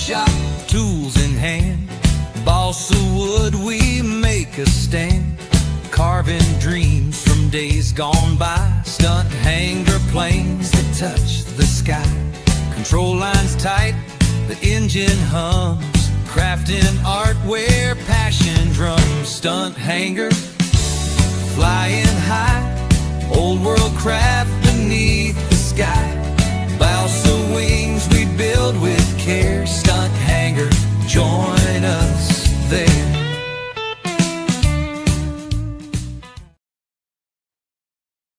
shop, tools in hand. Balsa wood, we make a stand. Carving dreams from days gone by. Stunt hangar planes that touch the sky. Control lines tight, the engine hums. Crafting art where passion drums. Stunt hangar, flying high. Old world craft beneath the sky. Balsa wings we build with care. Stunt hangar, join us there.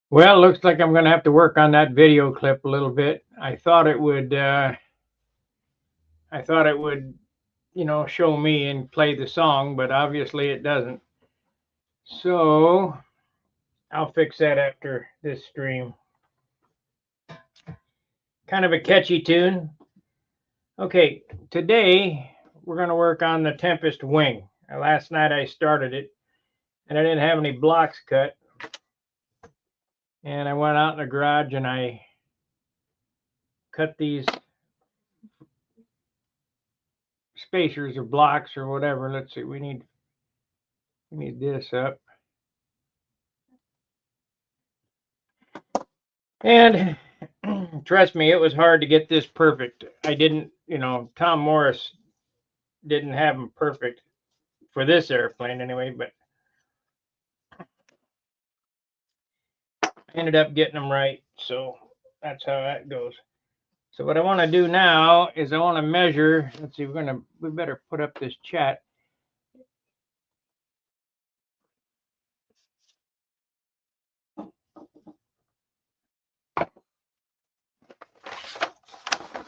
Well, looks like I'm going to have to work on that video clip a little bit. I thought it would, you know, show me and play the song, but obviously it doesn't. So I'll fix that after this stream. Kind of a catchy tune. Okay, today we're going to work on the Temest wing. Last night I started it and I didn't have any blocks cut. And I went out in the garage and I cut these spacers or blocks or whatever. Let's see, we need this up. And trust me, it was hard to get this perfect. I didn't, you know, Tom Morris didn't have them perfect for this airplane anyway, but I ended up getting them right. So that's how that goes. So what I want to do now is I want to measure. Let's see, we better put up this chat.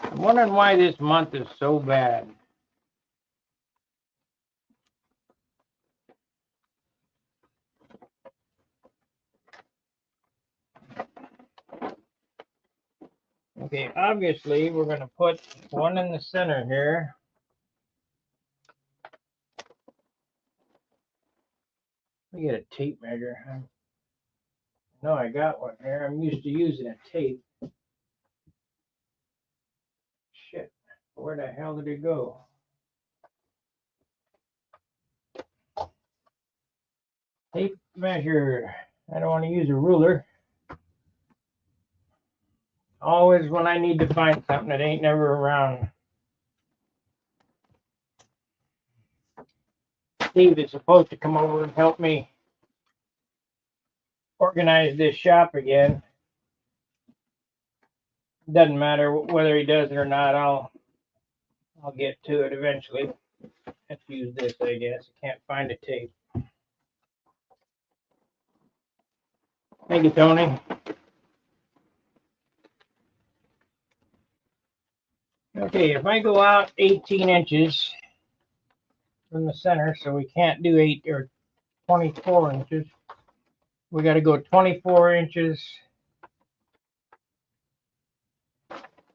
I'm wondering why this month is so bad. Okay, obviously we're going to put one in the center here. Let me get a tape measure. No, I got one here. I'm used to using a tape. Shit, where the hell did it go? Tape measure. I don't want to use a ruler. Always when I need to find something that ain't never around. Steve is supposed to come over and help me organize this shop again. Doesn't matter whether he does it or not. I'll get to it eventually. Let's use this, I guess. I can't find a tape. Thank you, Tony. Okay, if I go out 18 inches from the center, so we can't do 8 or 24 inches. We got to go 24 inches.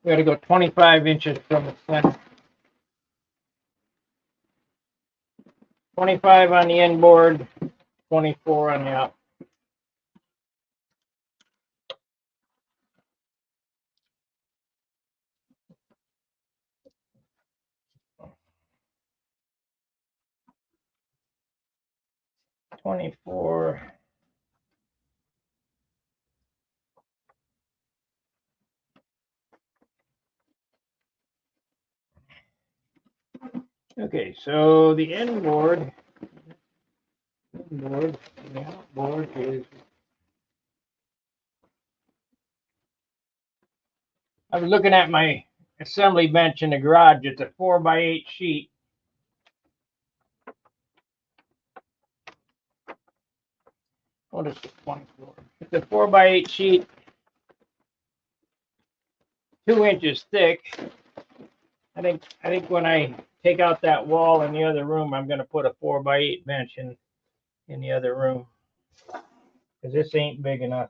We got to go 25 inches from the center. 25 on the inboard, 24 on the out. Okay, so the inboard and the outboard is. I was looking at my assembly bench in the garage. It's a 4x8 sheet. What is it? 24. It's a 4x8 sheet, 2 inches thick. I think when I take out that wall in the other room, I'm going to put a 4x8 bench in the other room because this ain't big enough.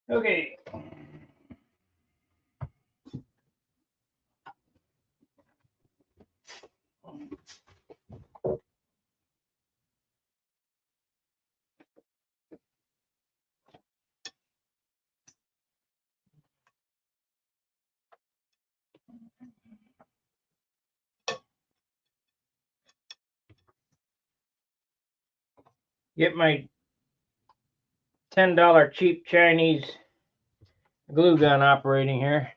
Okay. get my $10 cheap Chinese glue gun operating here.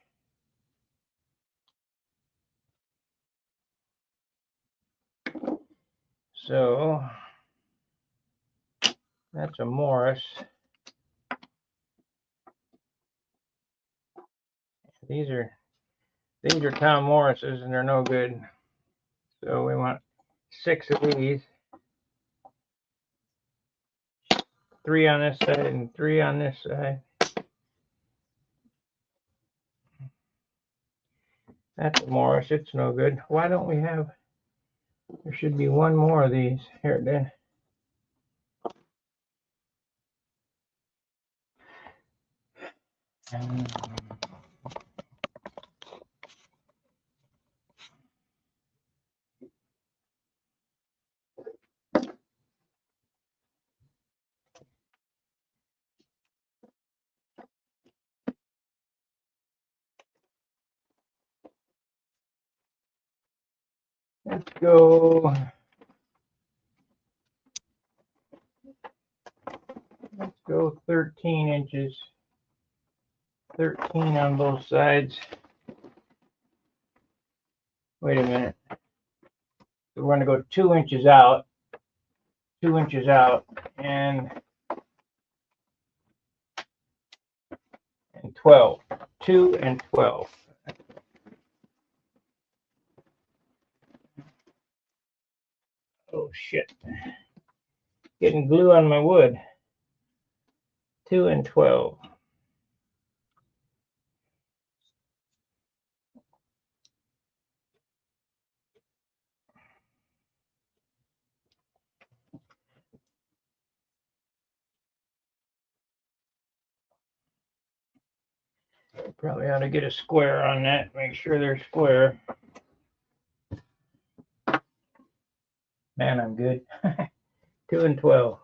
So that's a Morris. These are Tom Morris's and they're no good. So we want 6 of these. 3 on this side and 3 on this side. That's a Morris. It's no good. Why don't we have? There should be one more of these. Here it is. Let's go. Let's go 13 inches. 13 on both sides. Wait a minute. So we're going to go 2 inches out. 2 inches out and 12. 2 and 12. Oh shit. Getting glue on my wood. 2 and 12. Probably ought to get a square on that. Make sure they're square. Man, I'm good. 2 and 12.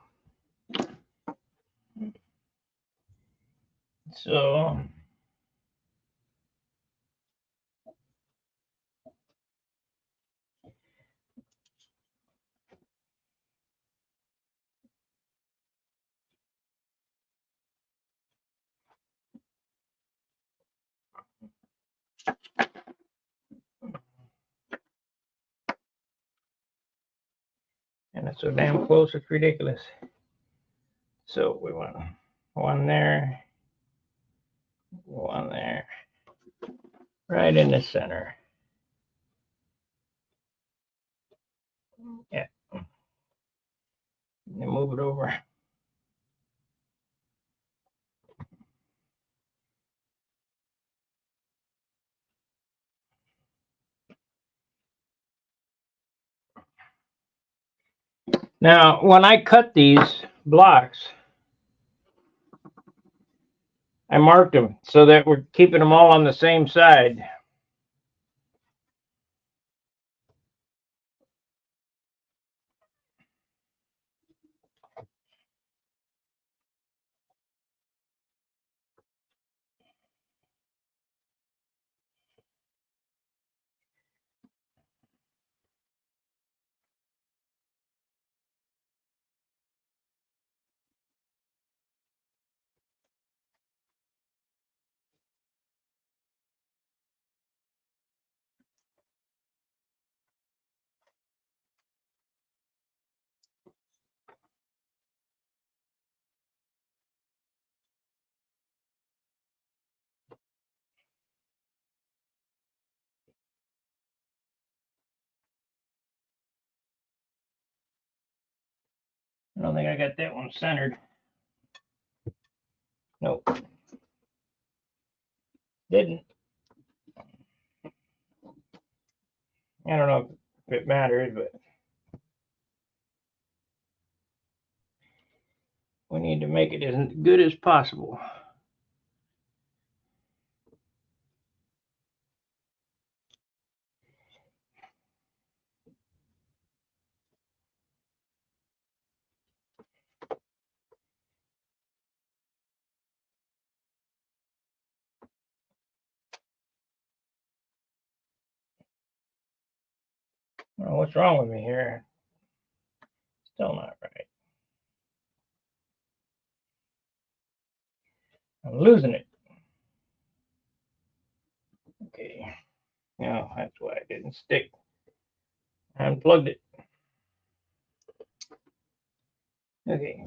So and it's so damn close, it's ridiculous. So we want one there, one there, right in the center. Yeah. And move it over. Now, when I cut these blocks, I marked them so that we're keeping them all on the same side. I don't think I got that one centered. Nope. Didn't. I don't know if it matters, but we need to make it as good as possible. Well, what's wrong with me here? Still not right. I'm losing it. Okay. No, that's why it didn't stick. I unplugged it. Okay.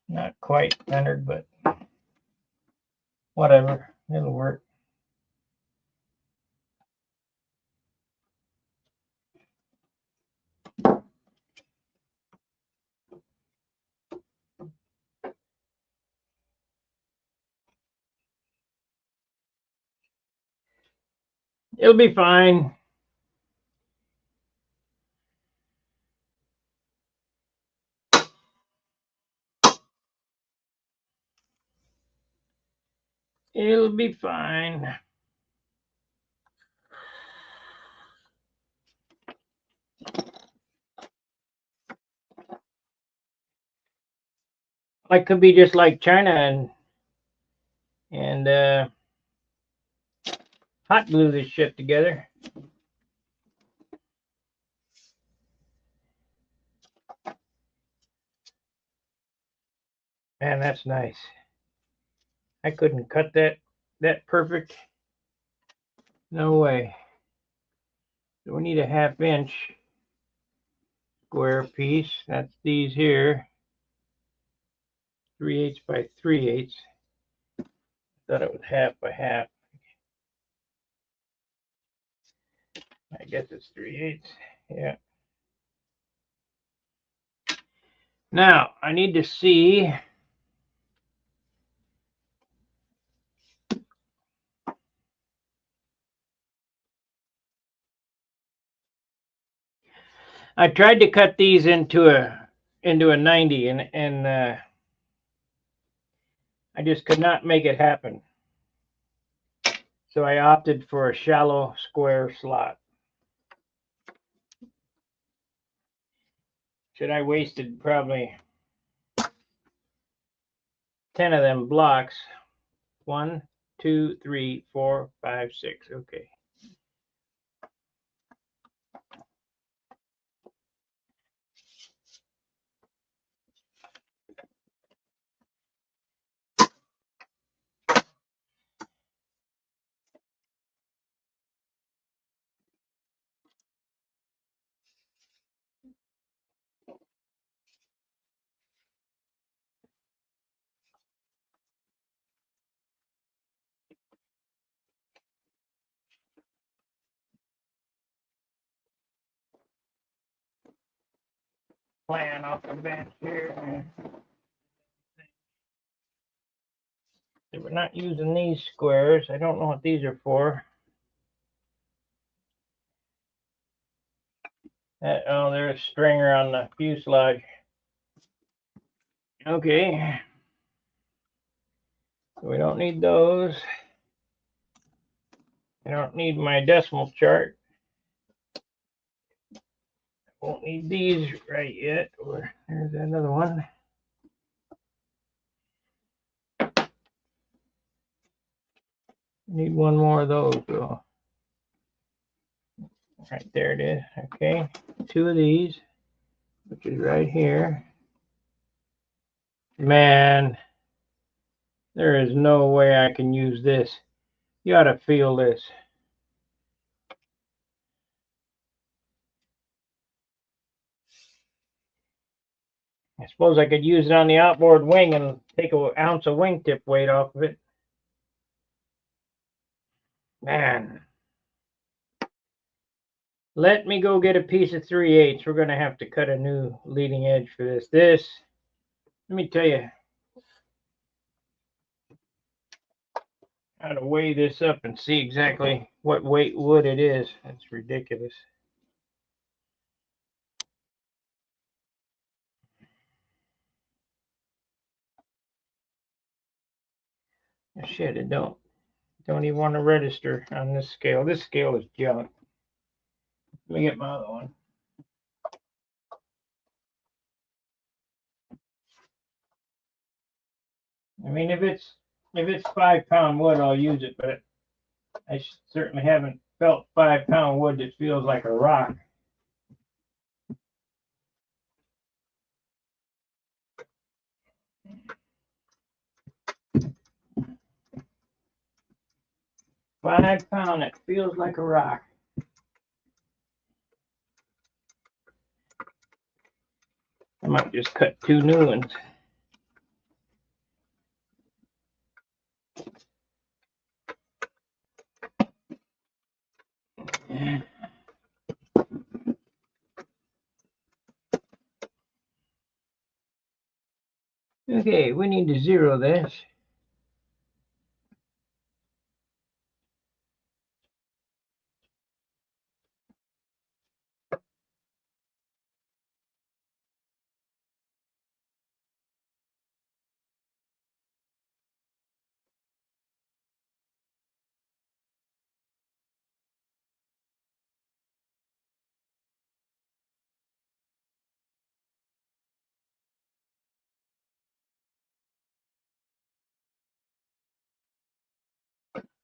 Not quite centered, but whatever. It'll work. It'll be fine. It'll be fine. I could be just like China and hot glue this shit together. Man, that's nice. I couldn't cut that perfect. No way. So we need a 1/2 inch square piece. That's these here. 3/8 by 3/8. Thought it was 1/2 by 1/2. I guess it's 3/8. Yeah. Now I need to see. I tried to cut these into a 90, and I just could not make it happen. So I opted for a shallow square slot. Should I wasted probably 10 of them blocks. 1, 2, 3, 4, 5, 6. Okay. Plan off the bench here. We're not using these squares. I don't know what these are for. Oh, there's a stringer on the fuselage. Okay. So we don't need those. I don't need my decimal chart. Won't need these right yet. There's another one. Need one more of those though. Right there it is. Okay. 2 of these, which is right here. Man, there is no way I can use this. You ought to feel this. I suppose I could use it on the outboard wing and take an ounce of wingtip weight off of it. Man, let me go get a piece of 3/8. We're going to have to cut a new leading edge for this. Let me tell you how to weigh this up and see exactly what weight wood it is. That's ridiculous. Shit, it don't even want to register on this scale. This scale is junk. Let me get my other one. I mean, if it's 5-pound wood, I'll use it, but I certainly haven't felt 5-pound wood that feels like a rock. £5 that feels like a rock. I might just cut 2 new ones. Okay, we need to zero this.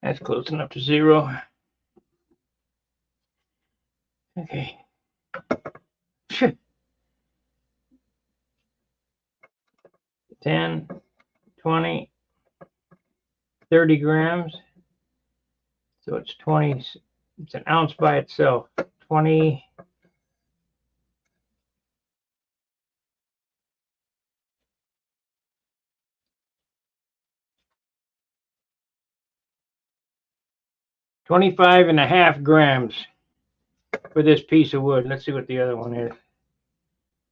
That's close enough to zero. Okay. 10, 20, 30 grams. So it's 20, it's an ounce by itself. 20, 25.5 grams for this piece of wood. Let's see what the other one is.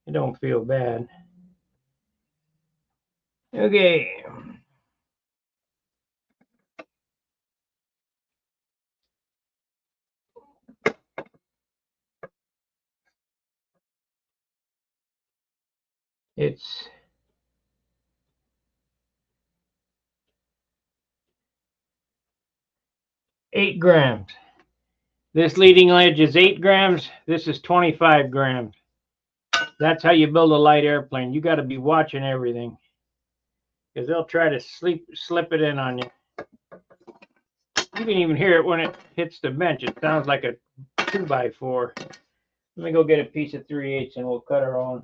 It don't feel bad. Okay. It's 8 grams. This leading edge is 8 grams. This is 25 grams. That's how you build a light airplane. You got to be watching everything, because they'll try to slip it in on you. You can even hear it when it hits the bench. It sounds like a 2x4. Let me go get a piece of 3/8 and we'll cut our own.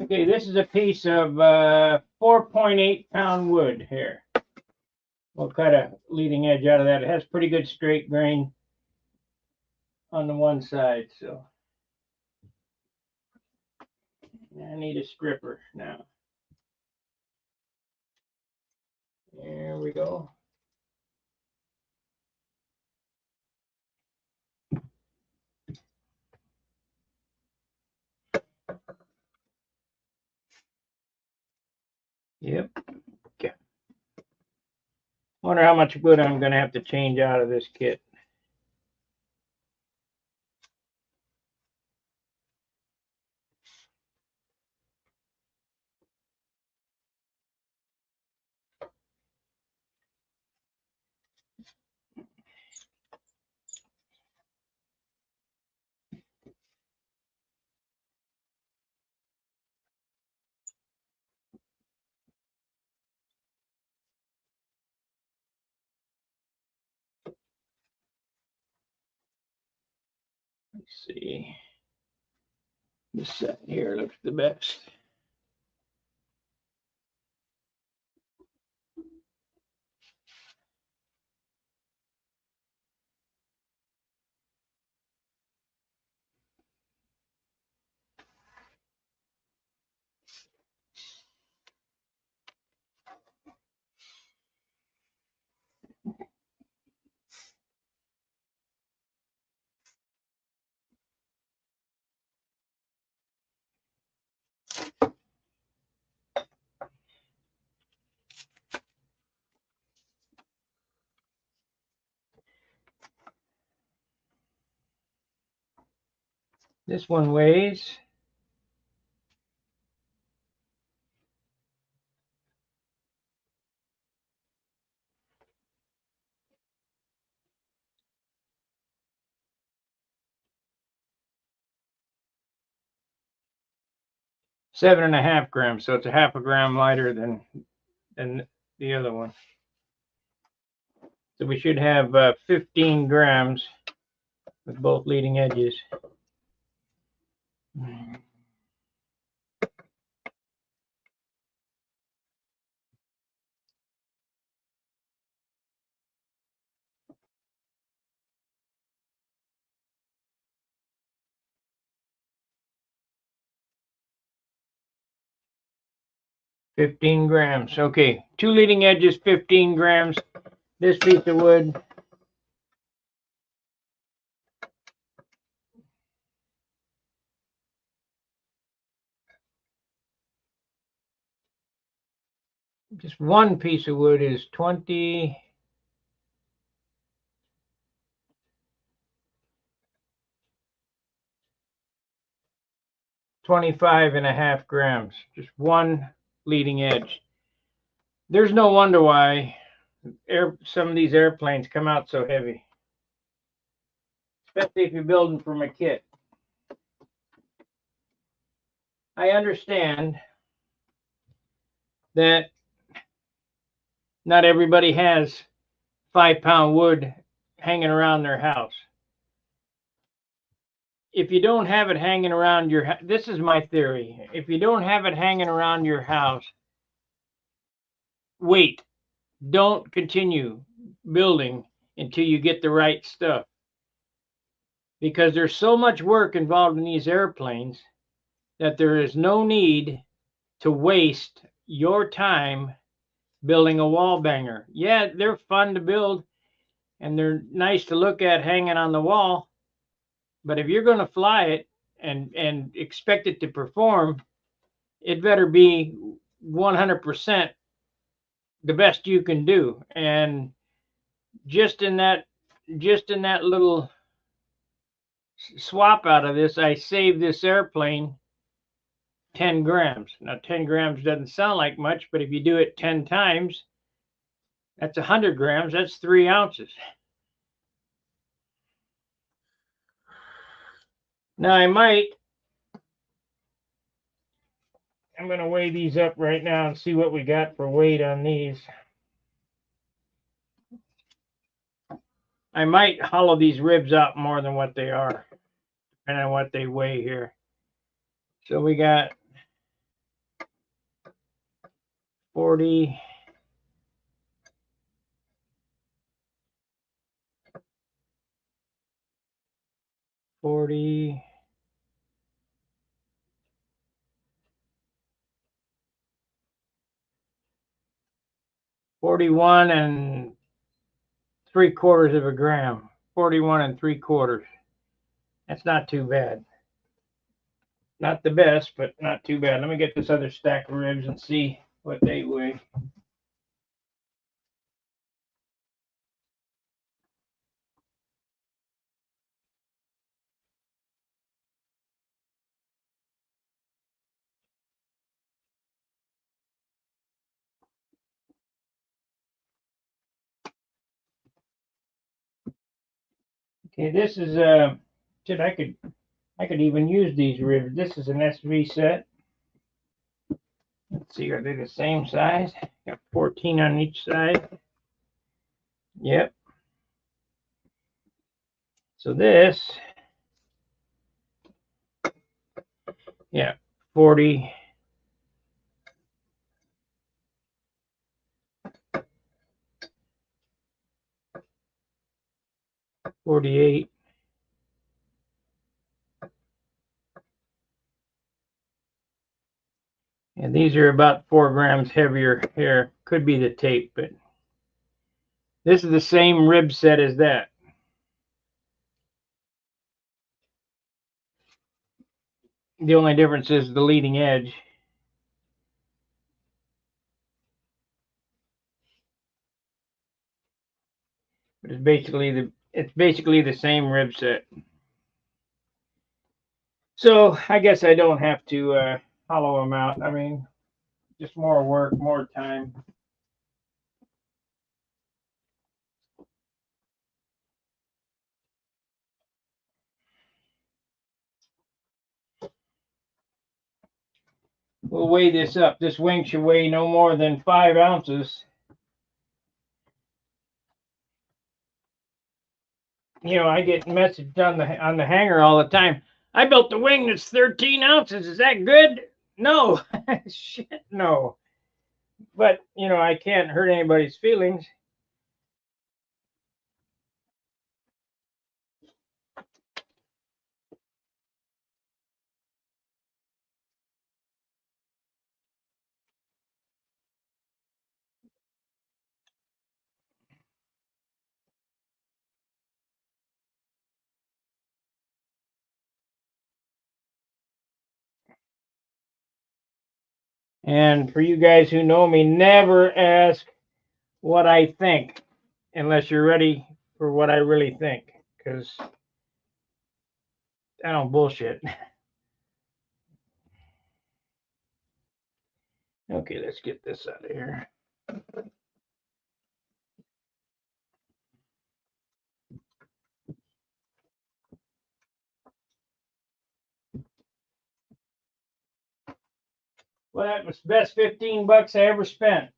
Okay, this is a piece of 4.8-pound wood here. We'll cut a leading edge out of that. It has pretty good straight grain on the one side, so I need a stripper now. There we go. Yep. Okay. Wonder how much wood I'm going to have to change out of this kit. Let's see. This side here looks the best. This one weighs 7.5 grams, so it's a half a gram lighter than the other one. So we should have 15 grams with both leading edges. $15 grams. Okay, 2 leading edges, 15 grams. This piece of wood, just one piece of wood is 25.5 grams. Just one leading edge. There's no wonder why some of these airplanes come out so heavy, especially if you're building from a kit. I understand that not everybody has 5-pound wood hanging around their house. If you don't have it hanging around your house, this is my theory. If you don't have it hanging around your house, wait. Don't continue building until you get the right stuff. Because there's so much work involved in these airplanes that there is no need to waste your time building a wall banger. Yeah, they're fun to build and they're nice to look at hanging on the wall. But if you're going to fly it and expect it to perform, it better be 100% the best you can do. And just in that little swap out of this, I saved this airplane 10 grams. Now 10 grams doesn't sound like much, but if you do it 10 times, that's 100 grams. That's 3 ounces. Now I'm going to weigh these up right now and see what we got for weight on these. I might hollow these ribs out more than what they are, depending on what they weigh here. So we got 40, 40, 41 and 3/4 of a gram. 41 3/4. That's not too bad. Not the best, but not too bad. Let me get this other stack of ribs and see what they weigh. Okay, this is shit, I could even use these ribs. This is an SV set. Let's see, are they the same size? Got 14 on each side. Yep. So this Yeah, 40. $48. And these are about 4 grams heavier here. Could be the tape, but this is the same rib set as that. The only difference is the leading edge. But it's basically the same rib set. So I guess I don't have to hollow them out. I mean, just more work, more time. We'll weigh this up. This wing should weigh no more than 5 ounces. You know, I get messaged on the hangar all the time. I built the wing that's 13 ounces. Is that good? No. Shit, no. But, you know, I can't hurt anybody's feelings. And for you guys who know me, never ask what I think unless you're ready for what I really think, because I don't bullshit. Okay, let's get this out of here. Well, that was the best 15 bucks I ever spent.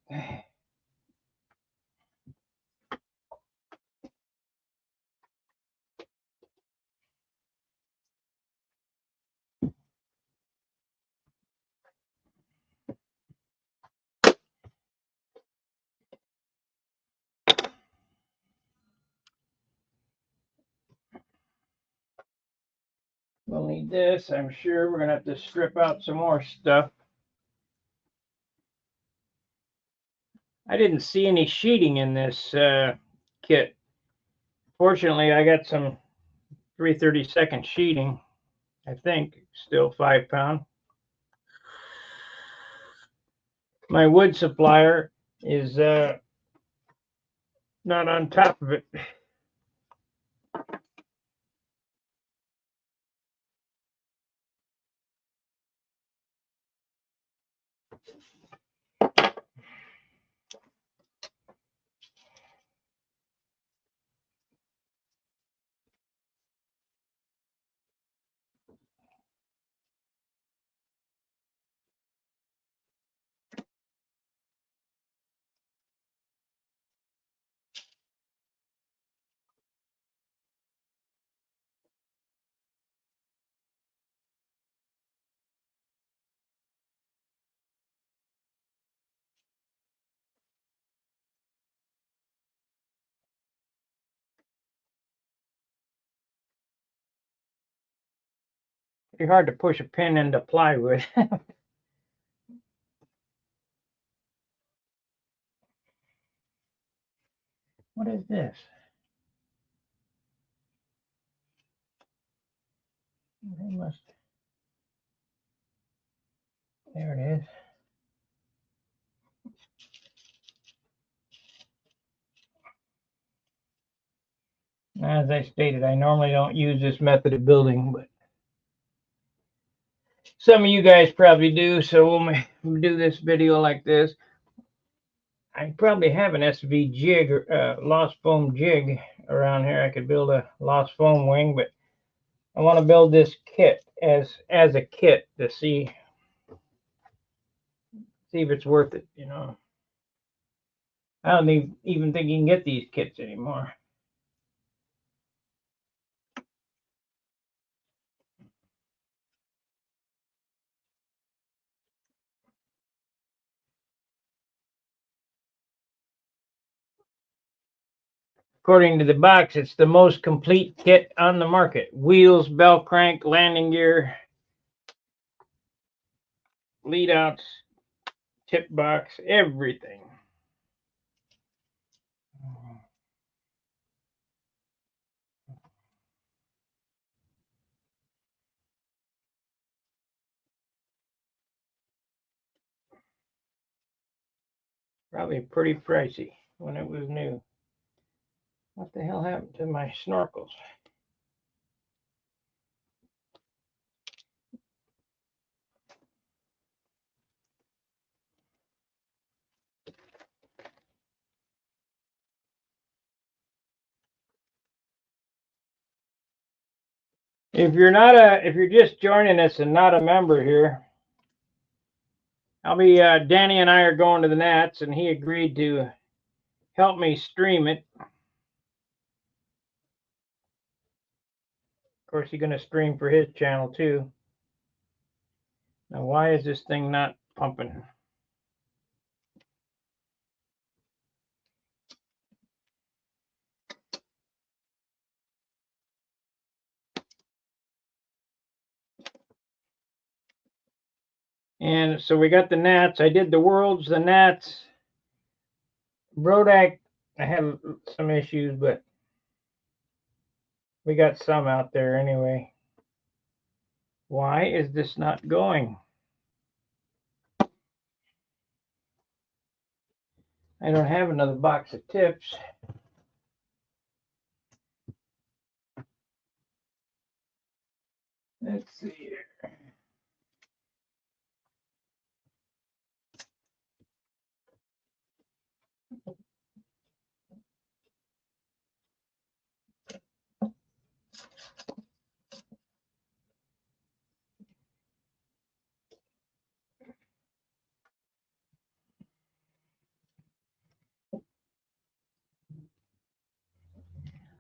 We'll need this, I'm sure. We're going to have to strip out some more stuff. I didn't see any sheeting in this kit. Fortunately, I got some 3/32 sheeting, I think, still 5 pound. My wood supplier is not on top of it. Pretty hard to push a pin into plywood. What is this? They must. There it is. As I stated, I normally don't use this method of building, but some of you guys probably do, so we'll do this video like this. I probably have an SV jig, or lost foam jig around here. I could build a lost foam wing, but I want to build this kit as a kit to see if it's worth it, you know. I don't even think you can get these kits anymore. According to the box, it's the most complete kit on the market. Wheels, bell crank, landing gear, lead outs, tip box, everything. Probably pretty pricey when it was new. What the hell happened to my snorkels? If you're just joining us and not a member here, Danny and I are going to the Nats, and he agreed to help me stream it. Of course, he's going to stream for his channel too. Now, why is this thing not pumping? And so we got the Nats. I did the Worlds, the Nats. Brodak, I had some issues, but we got some out there anyway. Why is this not going? I don't have another box of tips. Let's see here.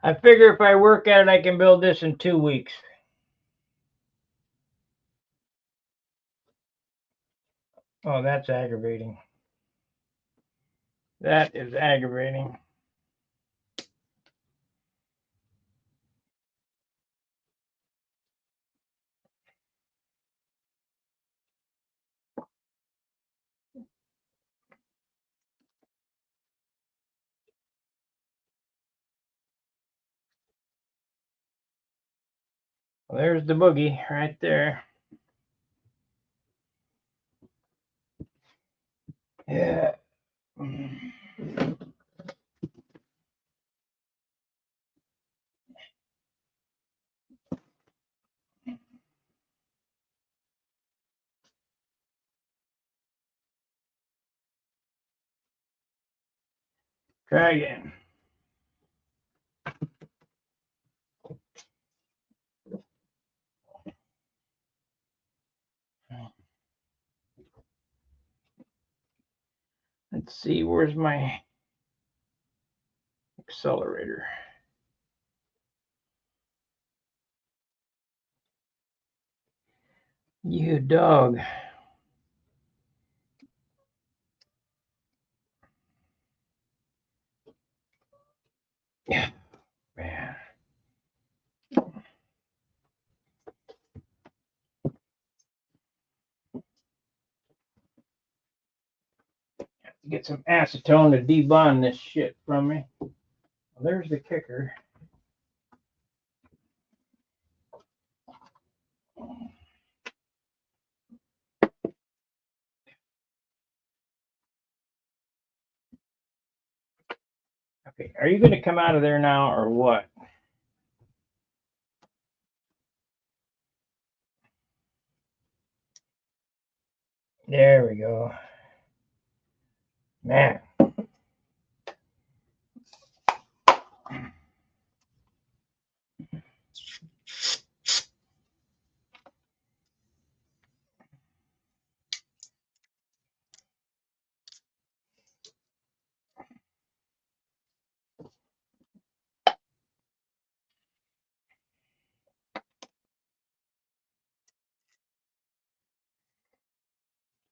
I figure if I work at it, I can build this in 2 weeks. Oh, that's aggravating. That is aggravating. Well, there's the boogie right there. Yeah. Try again. Let's see, where's my accelerator? You dog. Yeah, man. Get some acetone to debond this shit from me. Well, there's the kicker. Okay, are you going to come out of there now or what? There we go. Man.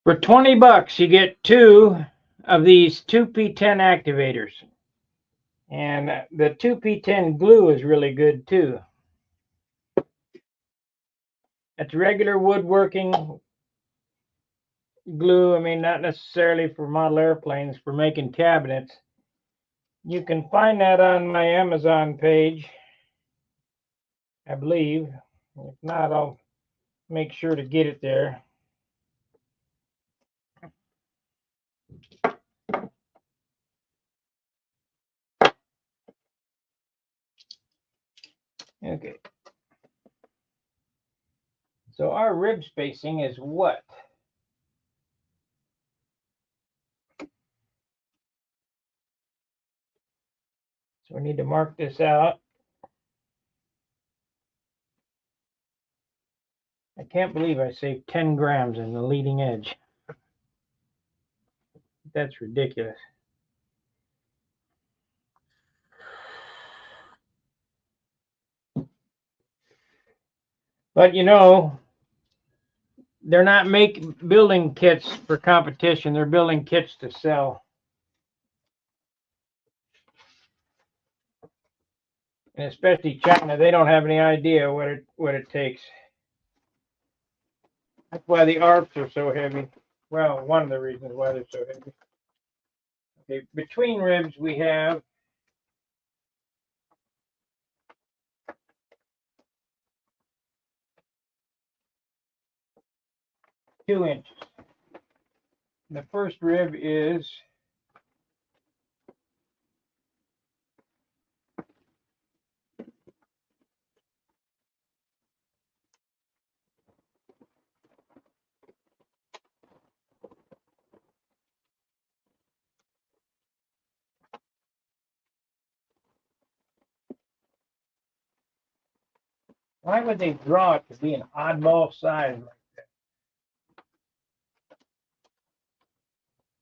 For 20 bucks, you get 2 of these 2P10 activators. And the 2P10 glue is really good too. It's regular woodworking glue. I mean, not necessarily for model airplanes, for making cabinets. You can find that on my Amazon page, I believe. If not, I'll make sure to get it there. Okay. So our rib spacing is what? So we need to mark this out. I can't believe I saved 10 grams in the leading edge. That's ridiculous. But you know, they're not building kits for competition. They're building kits to sell. And especially China, they don't have any idea what it takes. That's why the ARPs are so heavy. Well, one of the reasons why they're so heavy. Okay, between ribs we have 2 inches. The first rib is 1. Why would they draw it to be an oddball size like that?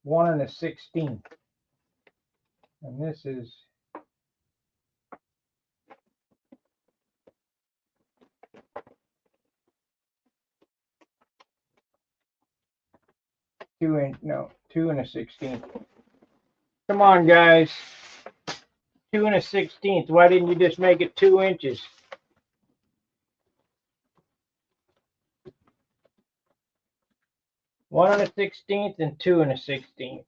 1/16. And this is 2 1/16. Come on, guys. 2 1/16. Why didn't you just make it 2 inches? 1 1/16 and 2 1/16.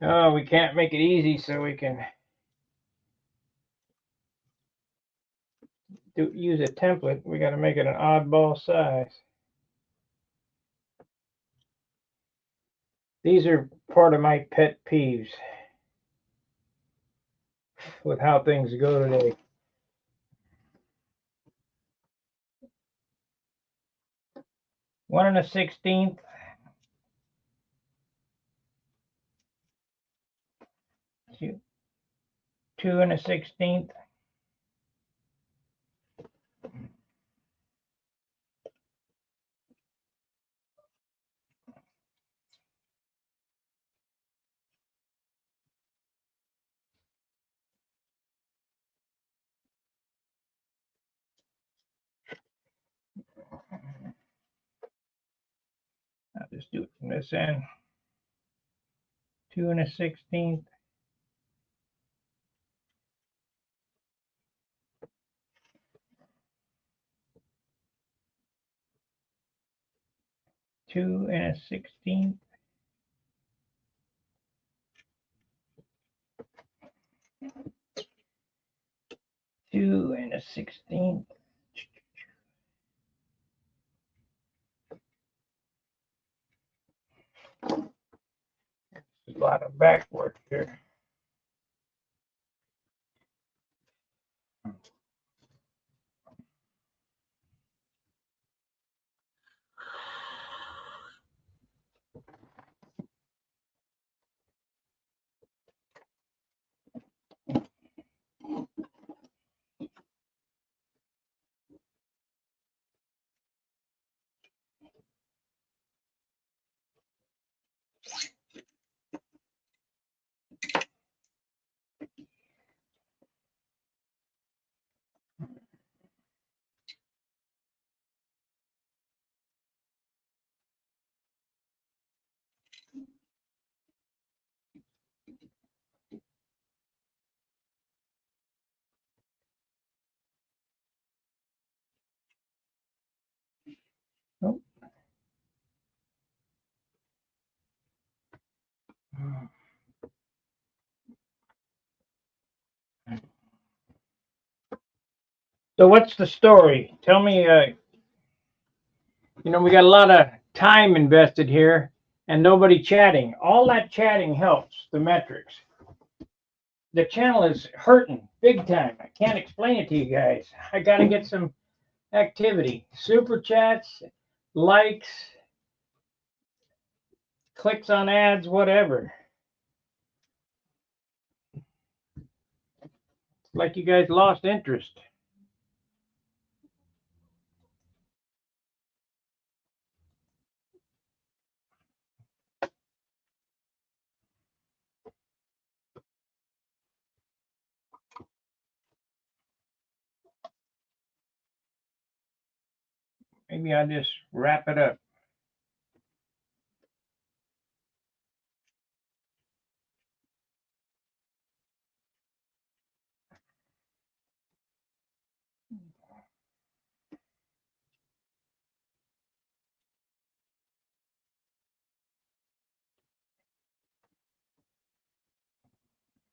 Oh, we can't make it easy, so we can use a template. We got to make it an oddball size. These are part of my pet peeves with how things go today. One and a 16th. Two and a 16th. I'll just do it from this end. 2 and a 16th. 2 and a 16th. 2 and a 16th. A lot of back work here. So what's the story? Tell me, we got a lot of time invested here and nobody chatting. All that chatting helps the metrics. The channel is hurting big time. I can't explain it to you guys. I got to get some activity. Super chats, likes, clicks on ads, whatever. It's like you guys lost interest. Maybe I'll just wrap it up.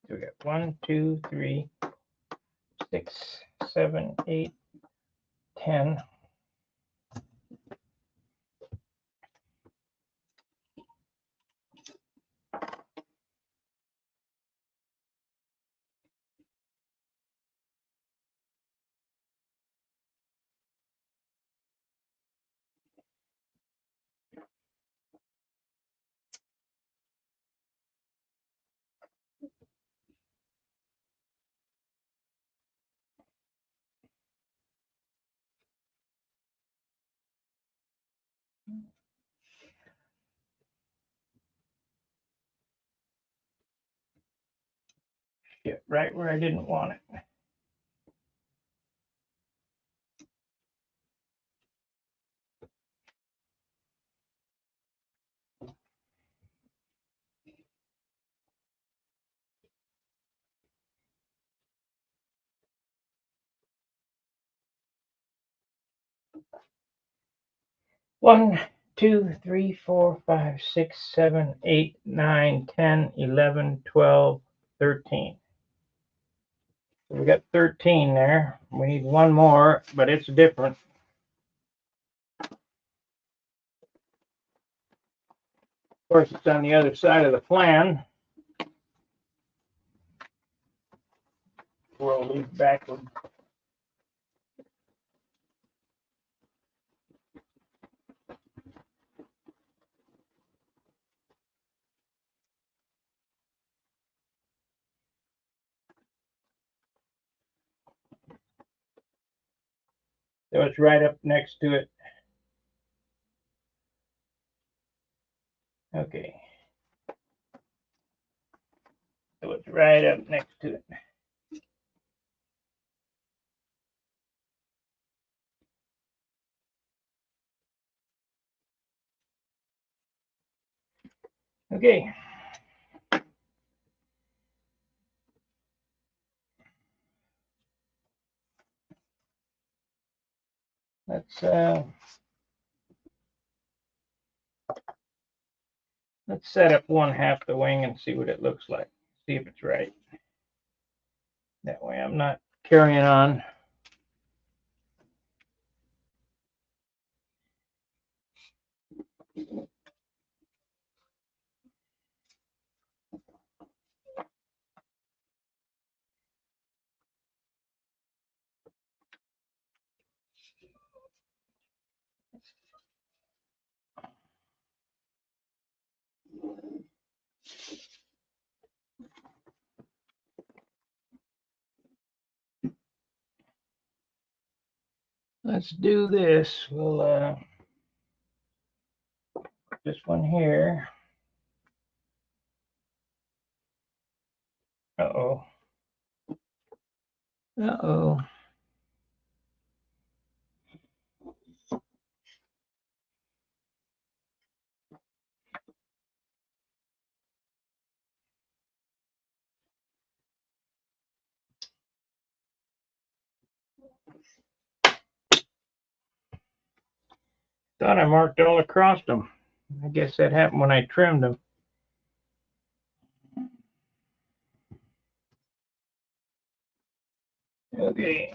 So we got 1, 2, 3, 6, 7, 8, 10. Shit, right where I didn't want it. One, 2, 3, 4, 5, 6, 7, 8, 9, 10, 11, 12, 13. So we got 13 there. We need one more, but it's different. Of course, it's on the other side of the plan. We'll leave backward. So it's right up next to it. Okay. So it's right up next to it. Okay. Let's set up one half the wing and see what it looks like. See if it's right. That way I'm not carrying on. Let's do this. We'll this one here. Uh-oh. Uh-oh. Thought I marked all across them. I guess that happened when I trimmed them. Okay.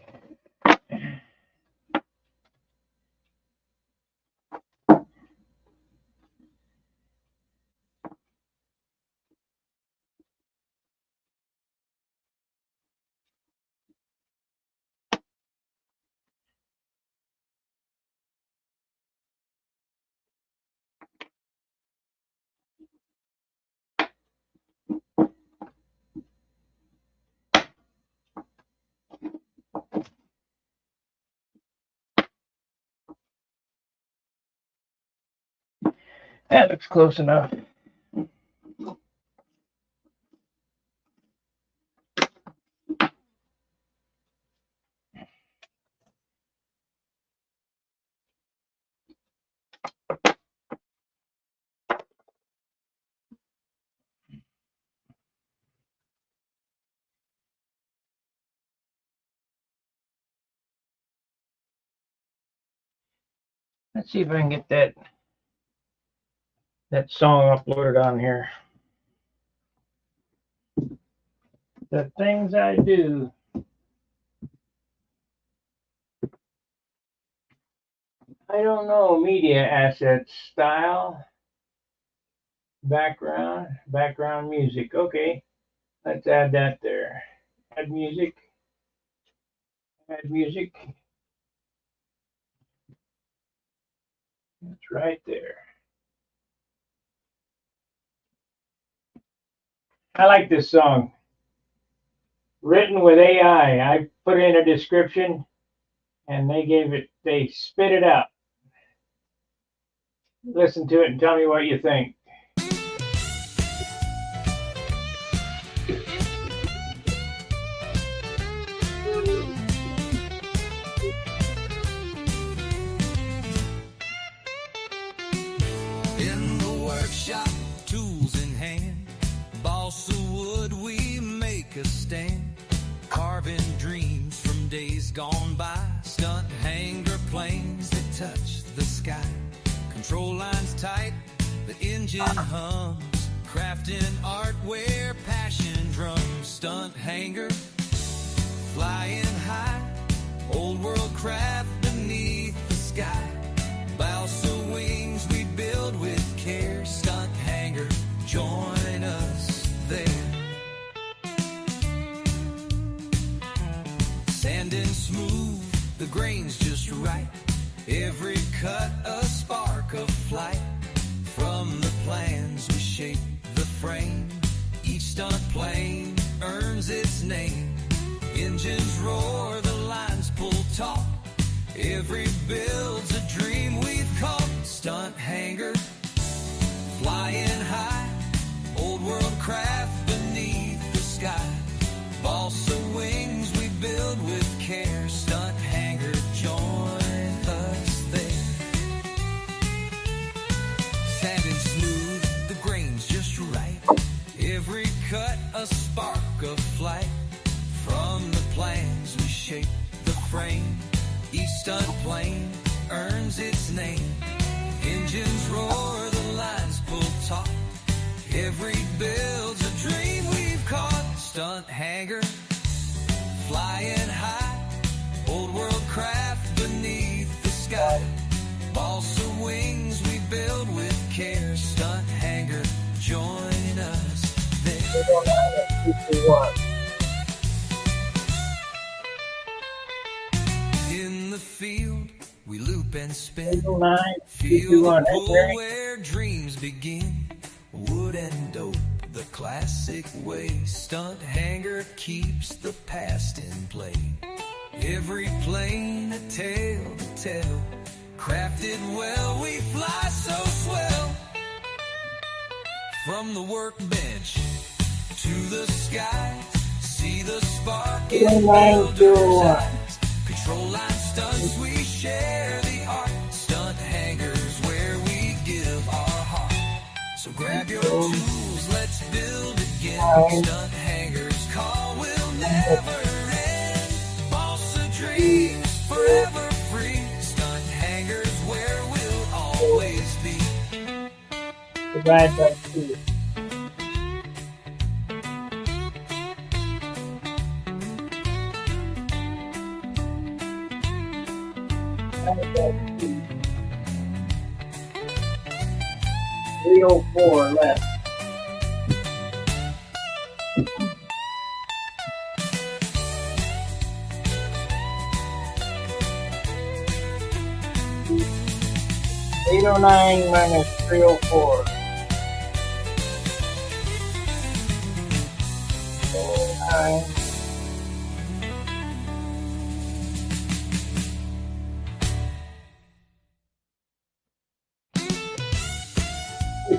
That looks close enough. Let's see if I can get that song uploaded on here. The things I do. I don't know. Media assets, style, background music. Okay, let's add that there. Add music. Add music. It's right there. I like this song. Written with AI. I put in a description and they spit it out. Listen to it and tell me what you think. In the workshop, tools in hand, balsa wood, we make a stand, carving dreams from days gone by, stunt hangar planes that touch the sky, control lines tight, the engine hums, crafting art where passion drums, stunt hangar, flying high, old world craft beneath the sky, balsa wings we build with care, stunt hangar, join us there. Sand and smooth, the grain's just right, every cut a spark of flight, from the plans we shape the frame, each stunt plane earns its name, engines roar, the lines pull taut, every build's a dream we've caught, stunt hangar, flying high, old world craft beneath the sky, balsa wings we build with care, stunt hangar, join us there. Sand and smooth, the grain's just right, every cut a spark of flight, from the plans we shape the frame, each stunt plane earns its name, engines roar, the lines pull taut, every build's a dream we've caught, stunt hangar, flying high, old world craft beneath the sky, balsa wings we build with care, stunt hangar, join us there. In the field, we loop and spin, feel the pull where dreams begin, wood and dope, the classic way, stunt hangar keeps the past in play, every plane a tale to tell, crafted well, we fly so swell, from the workbench to the skies, see the spark in builders' eyes, control line stunts, we share the art, stunt hangars where we give our heart, so grab your tools, let's build again, stunt hangars call will never end, balsa dreams forever free, stunt hangars where we'll always be. Divide by 2. Divide by 2. 304 left. $809 minus 304. 809.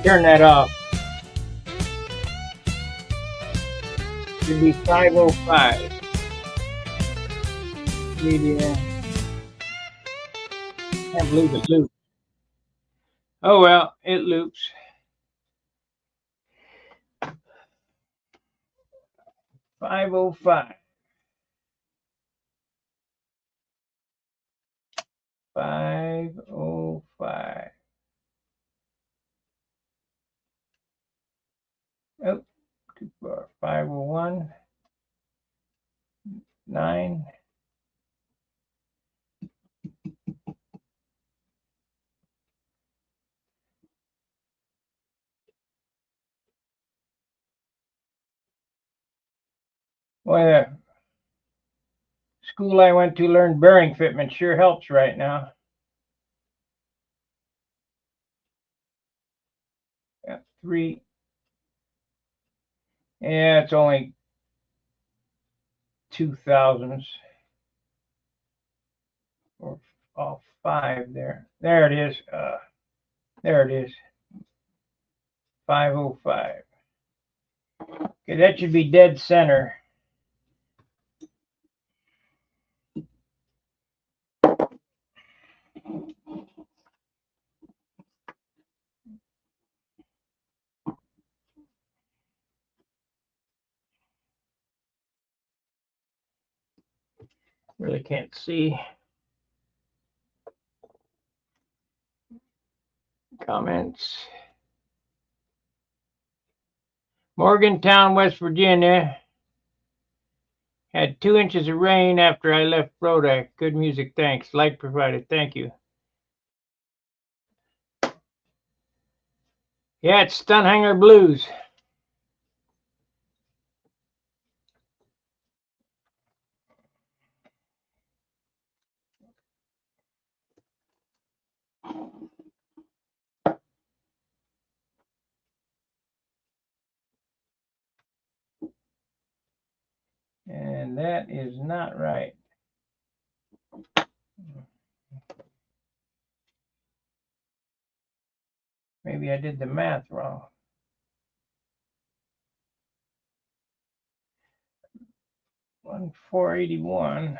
turn that off. Should be 5:05. Media. Can't believe it loops. Oh well, it loops. 5:05. 5:05. Oh, too far. 5:01. 9. Well, school I went to learn bearing fitment sure helps right now. Yeah, 3. Yeah, it's only 2,000s. Or off 5 there. There it is. There it is. 5:05. Okay, that should be dead center. Really can't see. Comments. Morgantown, West Virginia. Had 2 inches of rain after I left Brodak. Good music, thanks. Light provided, thank you. Yeah, it's Stunt Hangar Blues. And that is not right. Maybe I did the math wrong. 1,481.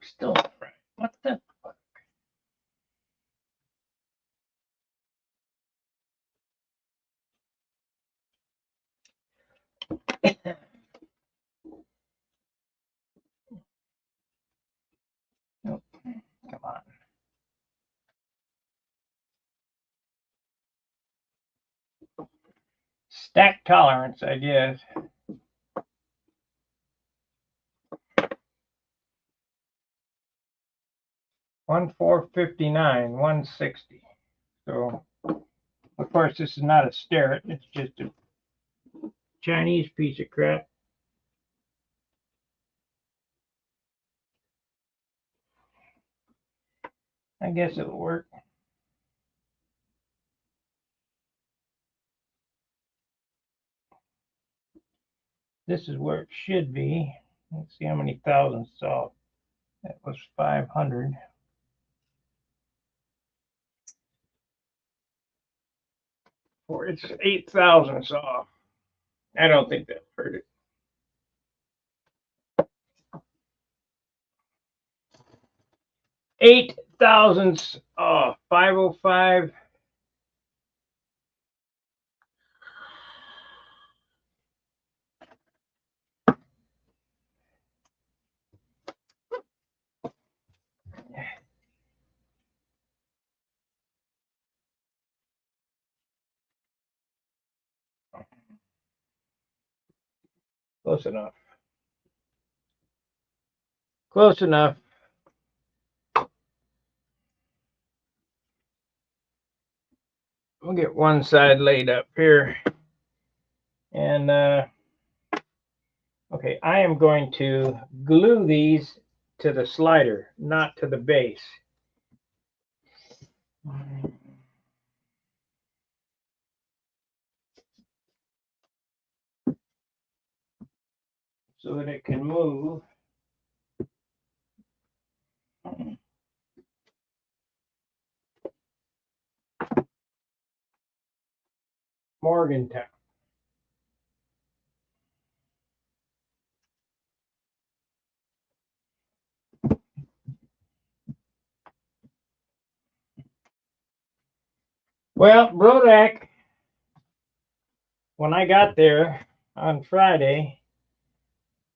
Still not right. What the fuck? Nope. Come on. Stack tolerance, I guess. 1,459, 160. So, of course, this is not a sterret. It's just a Chinese piece of crap. I guess it'll work. This is where it should be. Let's see how many thousands off. That was 500. Or it's 8 thousandths off. I don't think that hurt it. 8 thousandths off. 5:05. Close enough. Close enough. We'll get one side laid up here. And, okay, I am going to glue these to the slider, not to the base. So that it can move. Morgantown. Well, Brodak, when I got there on Friday,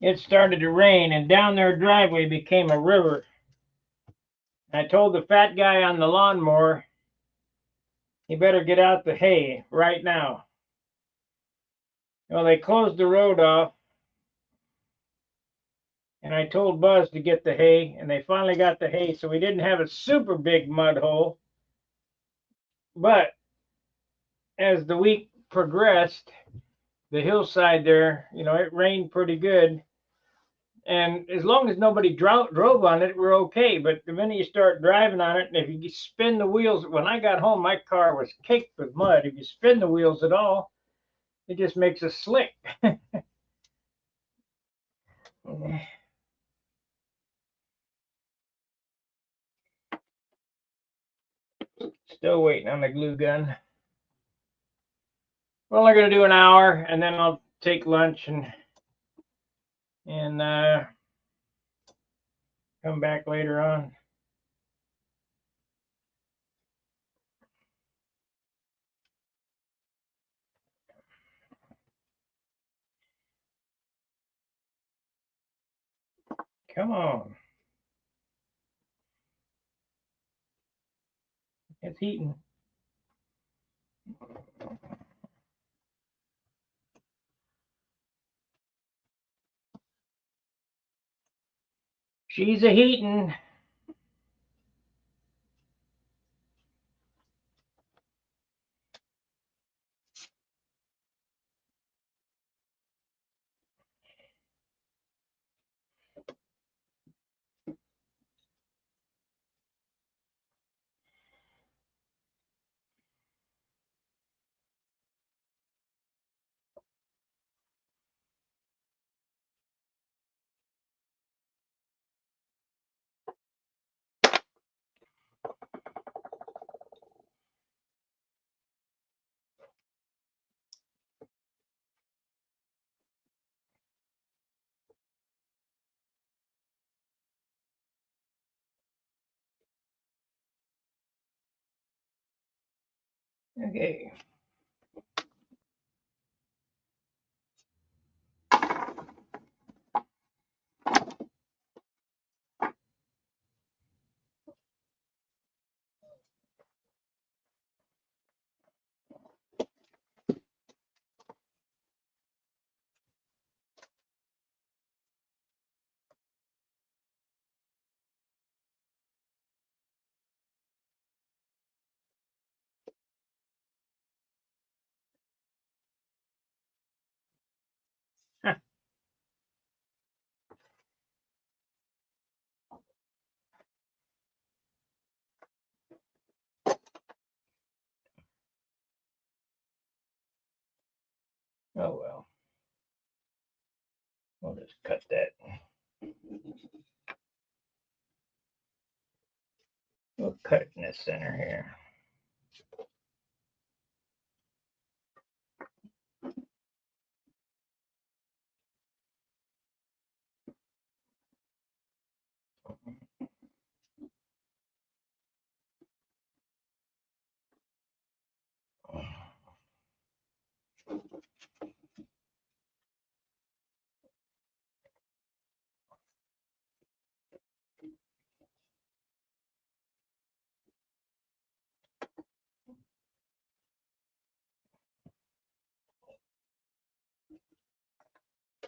it started to rain, and down their driveway became a river. I told the fat guy on the lawnmower, he better get out the hay right now. Well, they closed the road off, and I told Buzz to get the hay, and they finally got the hay, so we didn't have a super big mud hole. But as the week progressed, the hillside there, it rained pretty good. And as long as nobody drove on it, we're okay. But the minute you start driving on it, and if you spin the wheels, when I got home, my car was caked with mud. If you spin the wheels at all, it just makes a slick. Still waiting on the glue gun. Well, I'm gonna do an hour, and then I'll take lunch and come back later on. Come on. It's heating. She's a heating. Okay. Oh well. We'll just cut that. We'll cut it in the center here.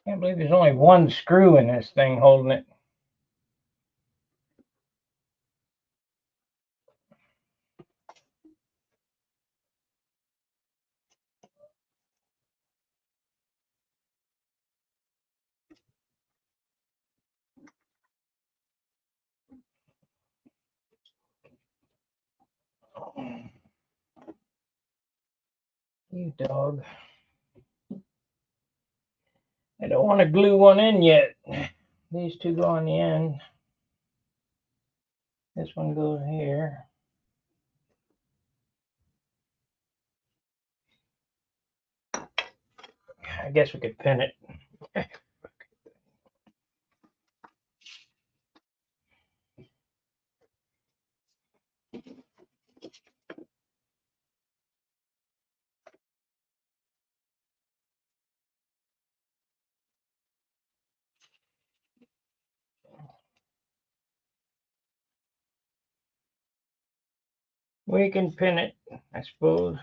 Can't believe there's only one screw in this thing holding it. You dog. I don't want to glue one in yet. These two go on the end. This one goes here. I guess we could pin it. We can pin it, I suppose.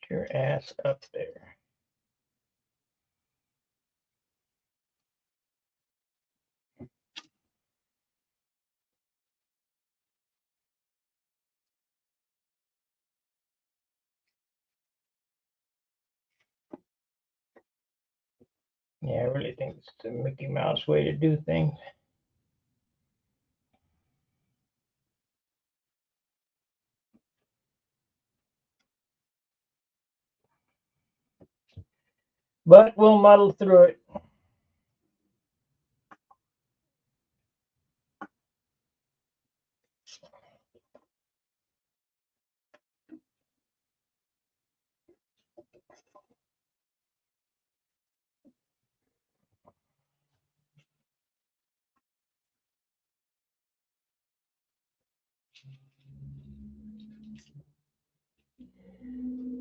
Get your ass up there. Yeah, I really think it's the Mickey Mouse way to do things. But we'll muddle through it.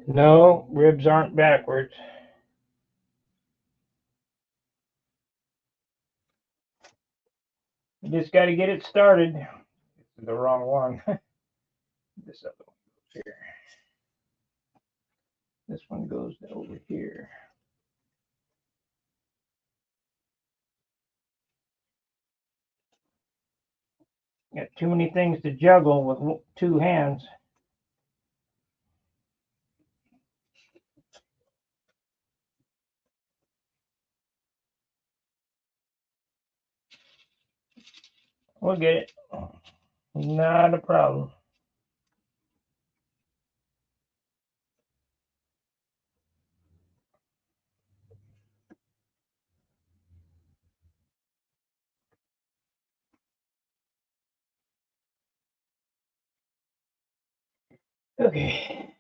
No, ribs aren't backwards. You just got to get it started. This is the wrong one. This other one goes here. This one goes over here. Got too many things to juggle with two hands. We'll get it. Not a problem. Okay.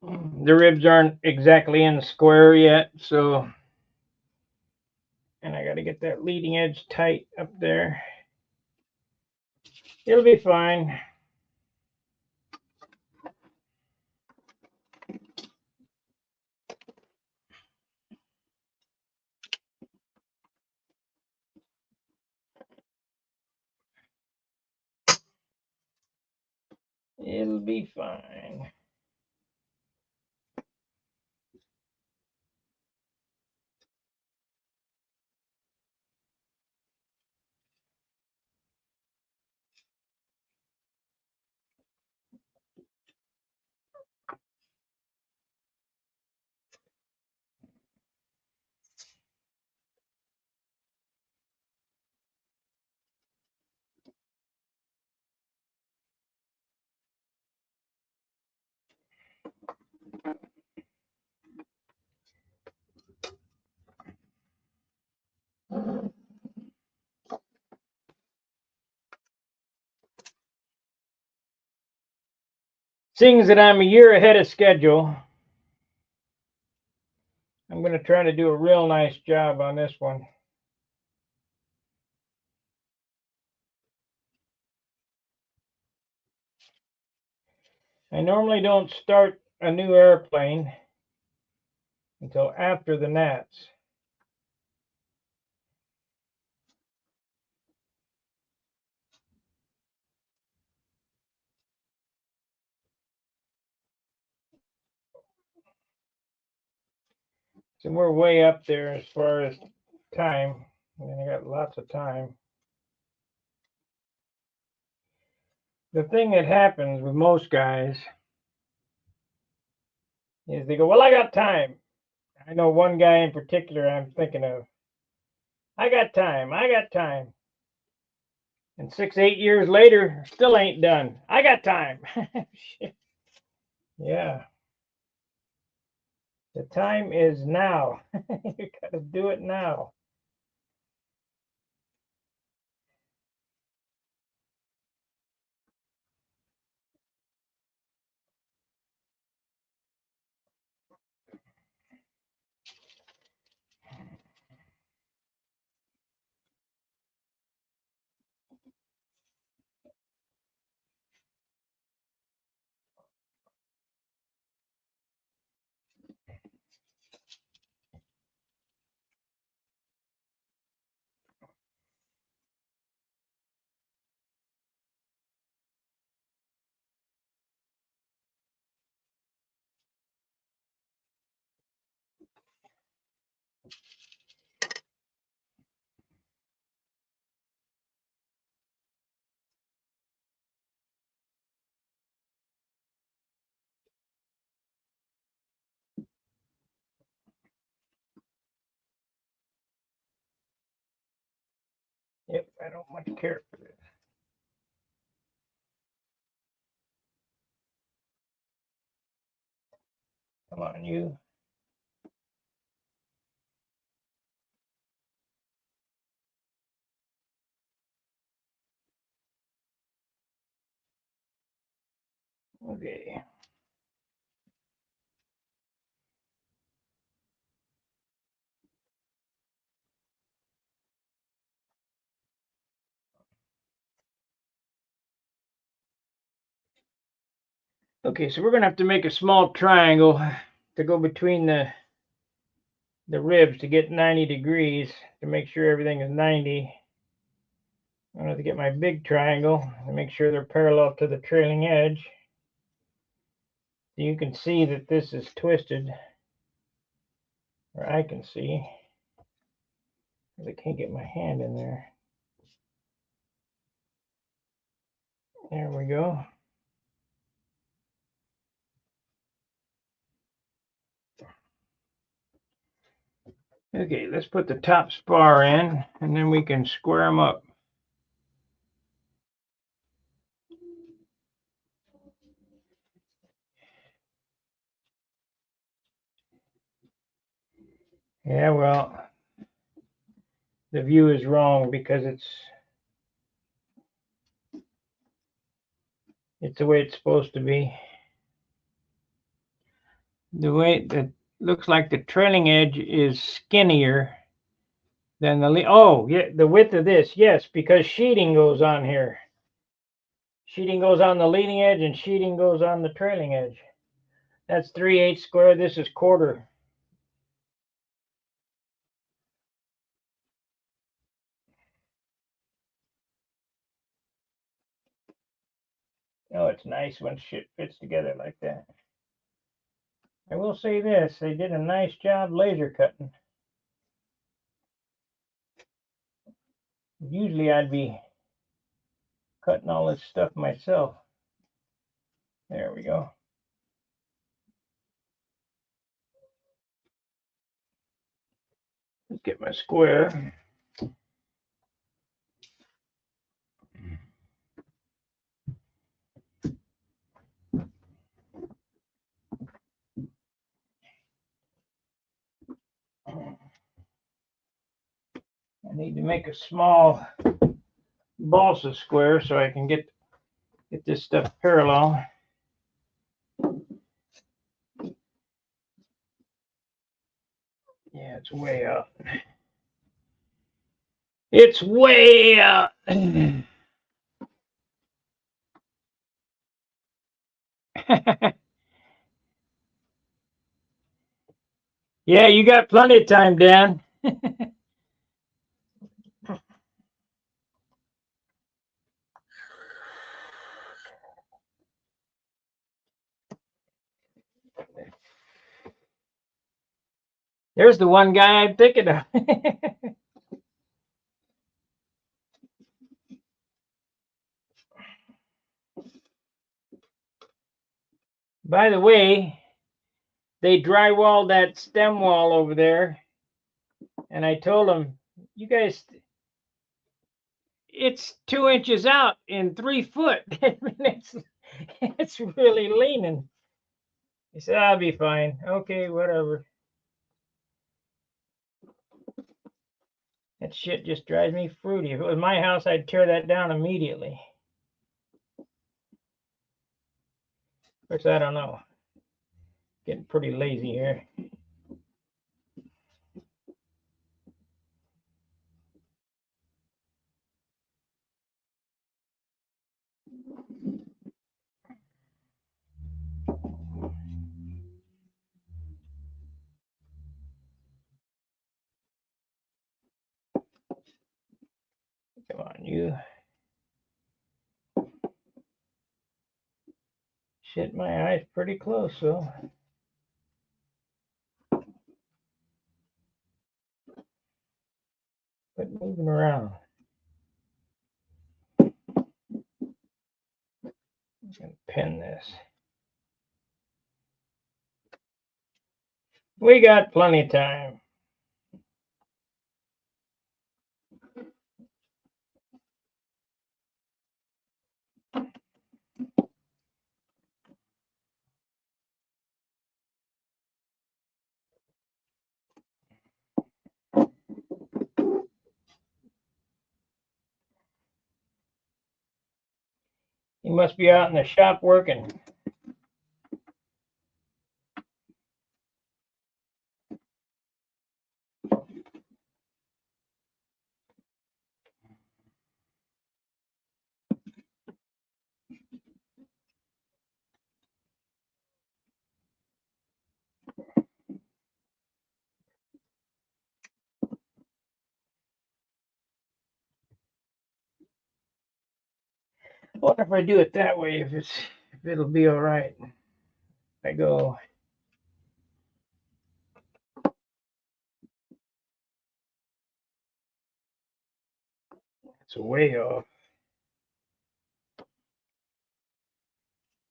The ribs aren't exactly in square yet, so, and I got to get that leading edge tight up there. It'll be fine. It'll be fine. Seeing that I'm a year ahead of schedule, I'm going to try to do a real nice job on this one. I normally don't start a new airplane until after the gnats. So we're way up there as far as time. And I got lots of time. The thing that happens with most guys is they go, well, I got time. I know one guy in particular I'm thinking of. I got time. I got time. And 6, 8 years later, still ain't done. I got time. Yeah. The time is now. You got to do it now. Yep, I don't much care for this. Come on, you. Okay. Okay, so we're going to have to make a small triangle to go between the ribs to get 90 degrees to make sure everything is 90. I'm going to have to get my big triangle and make sure they're parallel to the trailing edge. So you can see that this is twisted, or I can see, because I can't get my hand in there. There we go. Okay, let's put the top spar in, and then we can square them up. Yeah, well, the view is wrong because it's the way it's supposed to be. The way that looks like the trailing edge is skinnier than the width of this, yes, because sheeting goes on here. Sheeting goes on the leading edge and sheeting goes on the trailing edge. That's 3/8 square. This is quarter. Oh, it's nice when shit fits together like that. I will say this, they did a nice job laser cutting. Usually I'd be cutting all this stuff myself. There we go. Let's get my square. I need to make a small balsa square so I can get this stuff parallel. Yeah, it's way out. It's way out. Yeah, you got plenty of time, Dan. There's the one guy I'm thinking of. By the way, they drywalled that stem wall over there, and I told them, you guys, it's 2 inches out in 3 foot. It's really leaning. He said, I'll be fine. Okay, whatever. That shit just drives me fruity. If it was my house, I'd tear that down immediately. Of course, I don't know. Getting pretty lazy here. Come on, you. Shit, my eye's pretty close, so. Quit moving around. I'm gonna pin this. We got plenty of time. He must be out in the shop working. I wonder if I do it that way, if it'll be all right. I go. It's way off.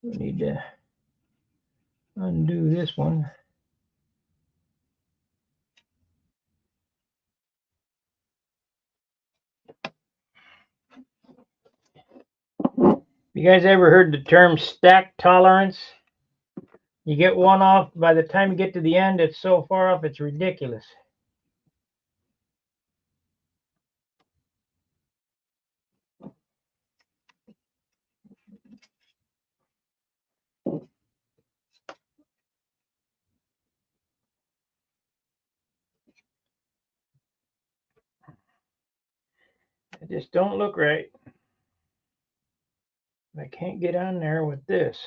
We need to undo this one. You guys ever heard the term stack tolerance? You get one off, by the time you get to the end, it's so far off, it's ridiculous. It just don't look right. I can't get on there with this.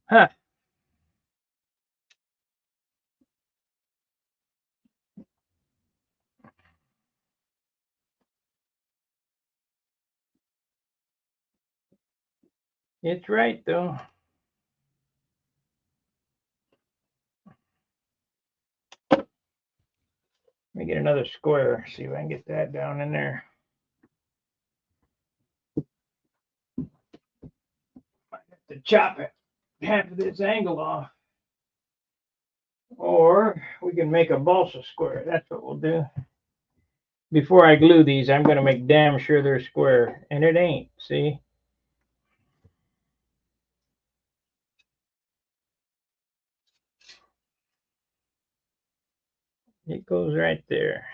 Huh. It's right, though. Let me get another square, see if I can get that down in there. Might have to chop it, half of this angle off. Or we can make a balsa square. That's what we'll do. Before I glue these, I'm going to make damn sure they're square. And it ain't, see? It goes right there.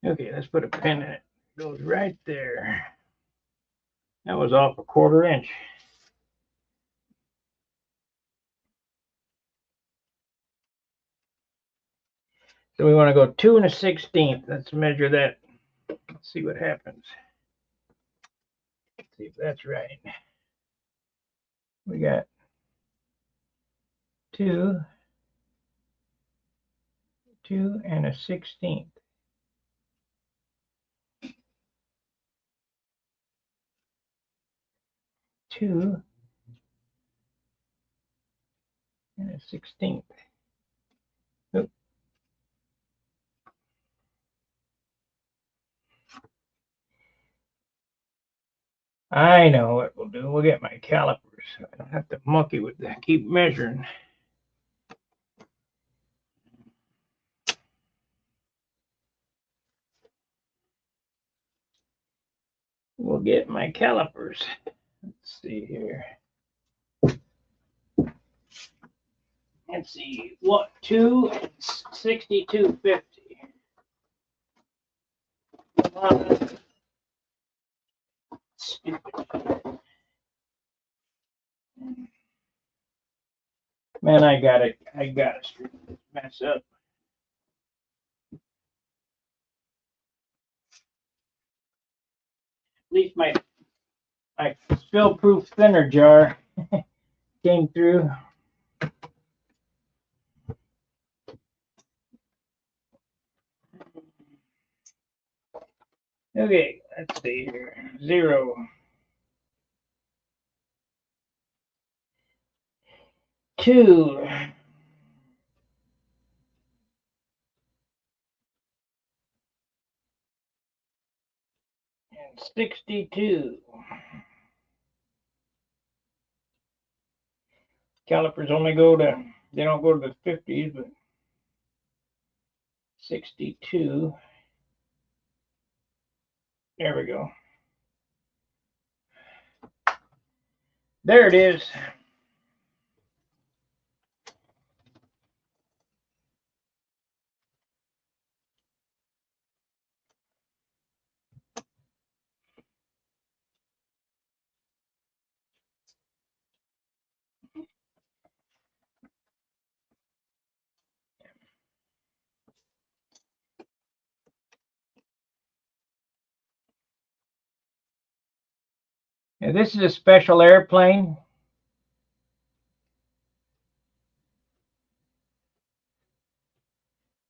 Okay, let's put a pin in it. It goes right there. That was off a 1/4 inch. So we want to go 2 1/16. Let's measure that. Let's see what happens. Let's see if that's right. We got 2, 2 and a 16th. Two and a 16th. Oop. I know what we'll do. We'll get my calipers. I don't have to monkey with that. Keep measuring. We'll get my calipers. Let's see here. Let's see. What? 2 and 62.50. Stupid. Man, I gotta straighten this mess up. At least my spill-proof thinner jar came through. Okay, let's see here. 0, 2, and 62. Calipers only go to, they don't go to the 50s, but 62. There we go. There it is. Now, this is a special airplane.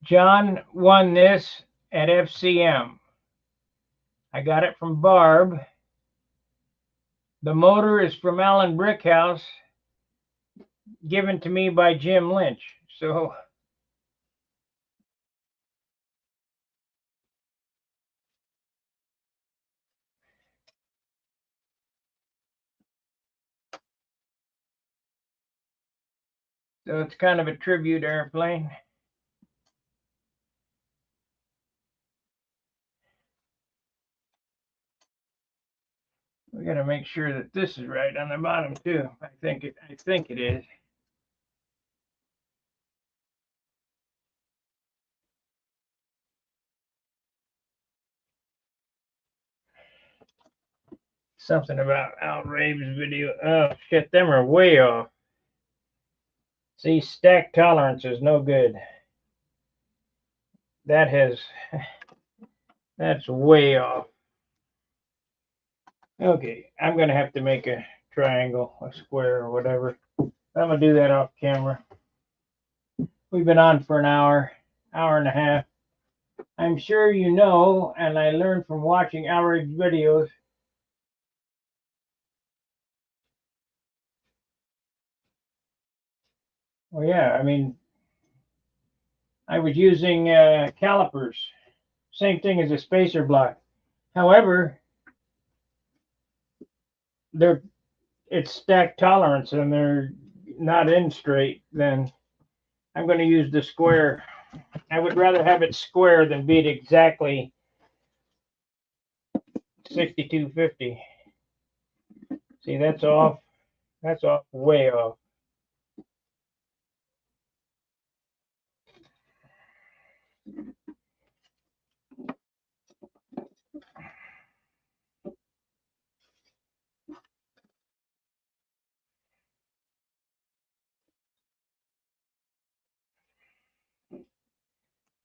John won this at FCM. I got it from Barb. The motor is from Alan Brickhouse, given to me by Jim Lynch. So it's kind of a tribute airplane. We got to make sure that this is right on the bottom too. I think it is. Something about Al Rave's video. Oh shit, them are way off. See, stack tolerance is no good. That's way off. Okay, I'm gonna have to make a triangle, a square, or whatever. I'm gonna do that off camera. We've been on for an hour and a half. I'm sure you know, and I learned from watching Al Rave's videos. Well, yeah, I mean, I was using calipers, same thing as a spacer block. However, it's stack tolerance and they're not in straight. Then I'm going to use the square. I would rather have it square than beat exactly 62.50. See, that's off. That's off, way off.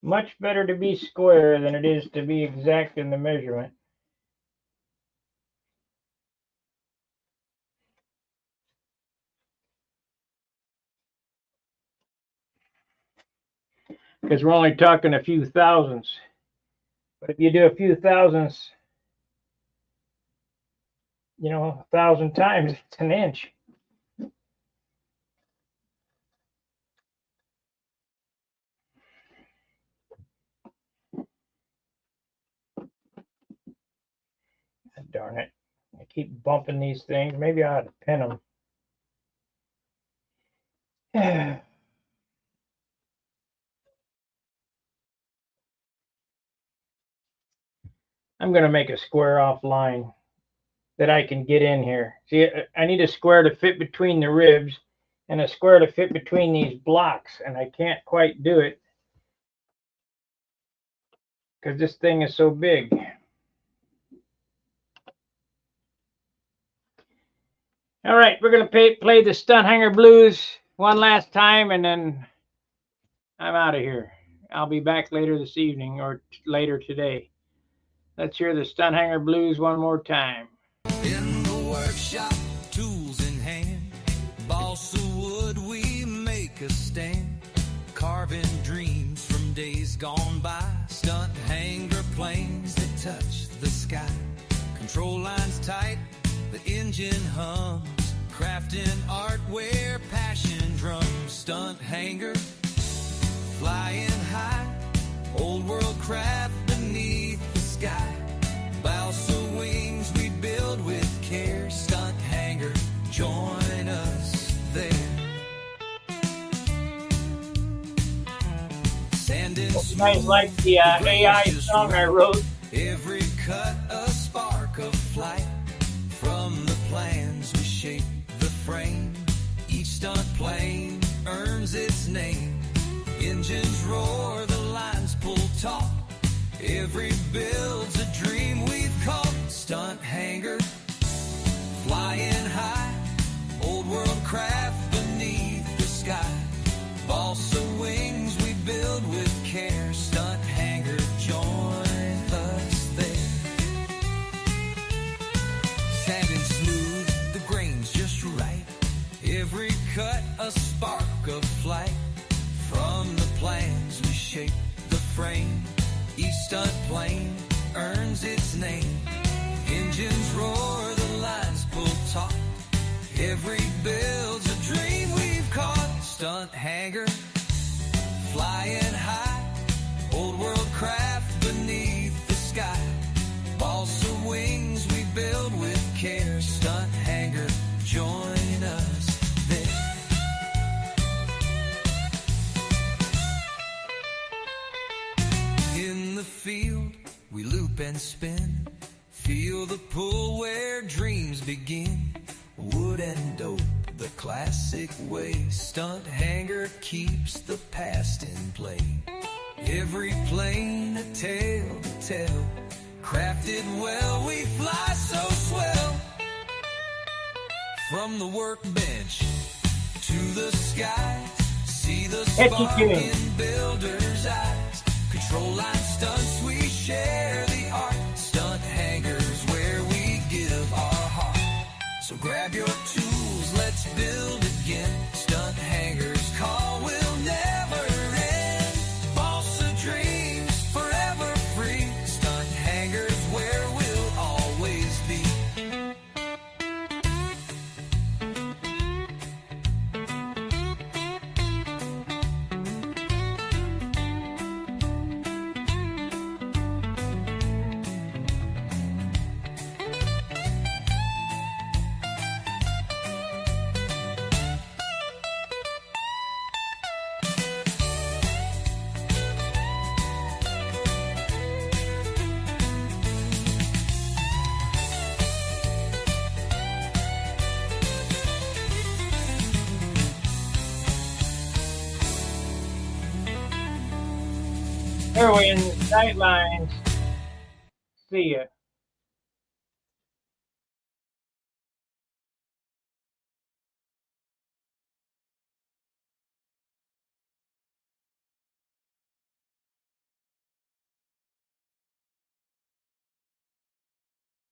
Much better to be square than it is to be exact in the measurement. because we're only talking a few thousands. But if you do a few thousands, you know, 1,000 times, it's an inch. Darn it. I keep bumping these things. Maybe I ought to pin them. I'm going to make a square off line that I can get in here. See, I need a square to fit between the ribs and a square to fit between these blocks, and I can't quite do it because this thing is so big. All right, we're going to play the Stunt Hangar Blues one last time, and then I'm out of here. I'll be back later this evening or later today. Let's hear the Stunt Hangar Blues one more time. In the workshop, tools in hand, balsa wood, we make a stand, carving dreams from days gone by, stunt hangar planes that touch the sky, control lines tight, the engine hums, crafting artware, passion drums, stunt hangar, flying high, old world craft beneath the sky, balsa wings we build with care, stunt hangar, join us there. Sand and You guys like the AI song I wrote? Every cut a spark of flight. From the plans we shape the frame. Each stunt plane earns its name. Engines roar, the lines pull taut. Every build's a dream we've caught. Stunt hangar, flying high. Old world craft beneath the sky. Balsa wings we build with care. Stunt hangar, join us there. Tagging smooth, the grain's just right. Every cut a spark of flight. From the plans we shape the frame. Each stunt plane earns its name. Engines roar, the lines pull taut. Every build's a dream we've caught. Stunt hangar, flying high. Old world craft beneath the sky. Balsa wings we build with care. Stunt hangar, join us there. In the field, we loop and spin. Feel the pull where dreams begin. Wood and dope, the classic way. Stunt hangar keeps the past in play. Every plane a tale to tell. Crafted well, we fly so swell. From the workbench to the skies. See the spark in builders' eyes. Control line stunts, we share the art. Stunt hangars where we give our heart. So grab your tools, let's build again. Stunt hangars call will never end. Balsa dreams forever free. Stunt hangars where we'll always be. Here we in the sight lines. See ya.